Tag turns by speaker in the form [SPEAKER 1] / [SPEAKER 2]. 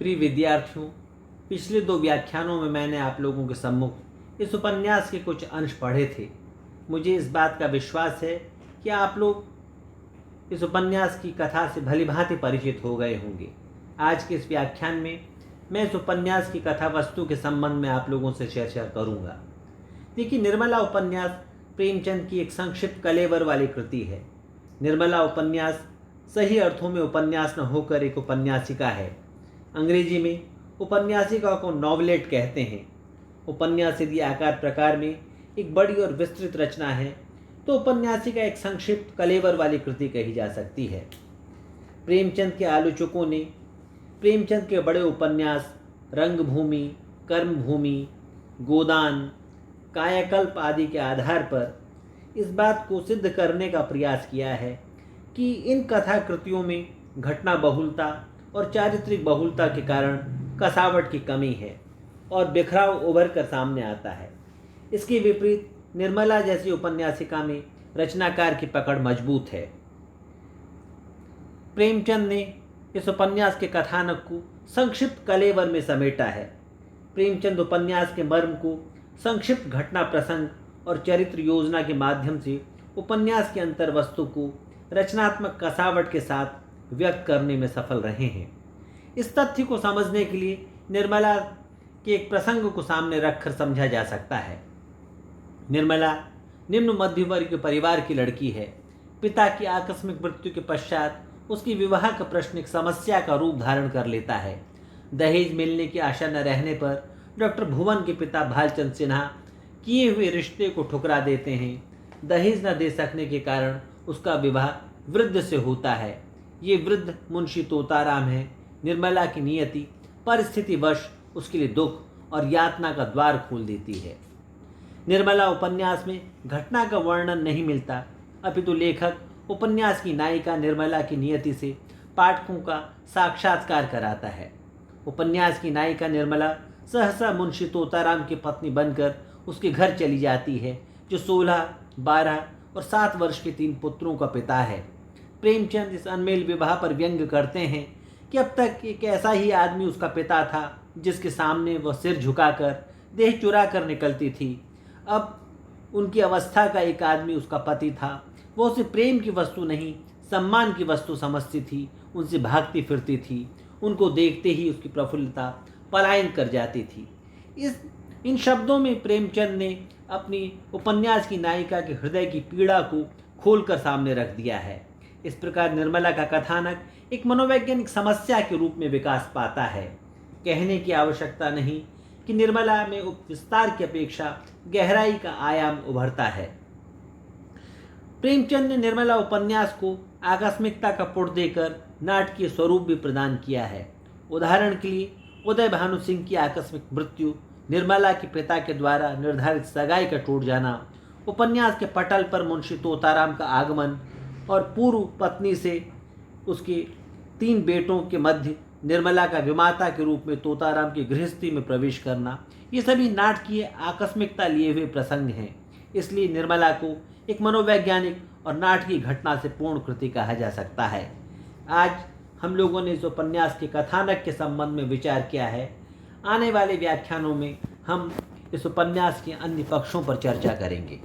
[SPEAKER 1] प्रिय विद्यार्थियों, पिछले 2 व्याख्यानों में मैंने आप लोगों के सम्मुख इस उपन्यास के कुछ अंश पढ़े थे। मुझे इस बात का विश्वास है कि आप लोग इस उपन्यास की कथा से भलीभांति परिचित हो गए होंगे। आज के इस व्याख्यान में मैं इस उपन्यास की कथा वस्तु के संबंध में आप लोगों से चर्चा करूंगा। देखिए, निर्मला उपन्यास प्रेमचंद की एक संक्षिप्त कलेवर वाली कृति है। निर्मला उपन्यास सही अर्थों में उपन्यास न होकर एक उपन्यासिका है। अंग्रेजी में उपन्यासिका को नॉवलेट कहते हैं। उपन्यास यदि आकार प्रकार में एक बड़ी और विस्तृत रचना है तो उपन्यासिका एक संक्षिप्त कलेवर वाली कृति कही जा सकती है। प्रेमचंद के आलोचकों ने प्रेमचंद के बड़े उपन्यास रंगभूमि, कर्मभूमि, गोदान, कायाकल्प आदि के आधार पर इस बात को सिद्ध करने का प्रयास किया है कि इन कथा कृतियों में घटना बहुलता और चारित्रिक बहुलता के कारण कसावट की कमी है और बिखराव उभर कर सामने आता है। इसके विपरीत निर्मला जैसी उपन्यासिका में रचनाकार की पकड़ मजबूत है। प्रेमचंद ने इस उपन्यास के कथानक को संक्षिप्त कलेवर में समेटा है। प्रेमचंद उपन्यास के मर्म को संक्षिप्त घटना प्रसंग और चरित्र योजना के माध्यम से उपन्यास के अंतर वस्तु को रचनात्मक कसावट के साथ व्यक्त करने में सफल रहे हैं। इस तथ्य को समझने के लिए निर्मला के एक प्रसंग को सामने रखकर समझा जा सकता है। निर्मला निम्न मध्यवर्गीय परिवार की लड़की है। पिता की आकस्मिक मृत्यु के पश्चात उसकी विवाह का प्रश्न एक समस्या का रूप धारण कर लेता है। दहेज मिलने की आशा न रहने पर डॉक्टर भुवन के पिता भालचंद सिन्हा किए हुए रिश्ते को ठुकरा देते हैं। दहेज न दे सकने के कारण उसका विवाह वृद्ध से होता है। ये वृद्ध मुंशी तोताराम है। निर्मला की नियति परिस्थितिवश उसके लिए दुख और यातना का द्वार खोल देती है। निर्मला उपन्यास में घटना का वर्णन नहीं मिलता, अपितु लेखक उपन्यास की नायिका निर्मला की नियति से पाठकों का साक्षात्कार कराता है। उपन्यास की नायिका निर्मला सहसा मुंशी तोताराम की पत्नी बनकर उसके घर चली जाती है, जो 16, 12 और 7 वर्ष के 3 पुत्रों का पिता है। प्रेमचंद इस अनमेल विवाह पर व्यंग करते हैं कि अब तक एक ऐसा ही आदमी उसका पिता था जिसके सामने वह सिर झुकाकर देह चुरा कर निकलती थी। अब उनकी अवस्था का एक आदमी उसका पति था। वह उसे प्रेम की वस्तु नहीं, सम्मान की वस्तु समझती थी, उनसे भागती फिरती थी। उनको देखते ही उसकी प्रफुल्लता पलायन कर जाती थी। इन शब्दों में प्रेमचंद ने अपनी उपन्यास की नायिका के हृदय की पीड़ा को खोलकर सामने रख दिया है। इस प्रकार निर्मला का कथानक एक मनोवैज्ञानिक समस्या के रूप में विकास पाता है। कहने की आवश्यकता नहीं कि निर्मला में विस्तार की अपेक्षा गहराई का आयाम उभरता है। प्रेमचंद ने निर्मला उपन्यास को आकस्मिकता का पुट देकर नाटकीय स्वरूप भी प्रदान किया है। उदाहरण के लिए उदय भानु सिंह की आकस्मिक मृत्यु, निर्मला के पिता के द्वारा निर्धारित सगाई का टूट जाना, उपन्यास के पटल पर मुंशी तोताराम का आगमन और पूर्व पत्नी से उसके 3 बेटों के मध्य निर्मला का विमाता के रूप में तोताराम की गृहस्थी में प्रवेश करना, ये सभी नाटकीय आकस्मिकता लिए हुए प्रसंग हैं। इसलिए निर्मला को एक मनोवैज्ञानिक और नाटकीय घटना से पूर्ण कृति कहा जा सकता है। आज हम लोगों ने इस उपन्यास के कथानक के संबंध में विचार किया है। आने वाले व्याख्यानों में हम इस उपन्यास के अन्य पक्षों पर चर्चा करेंगे।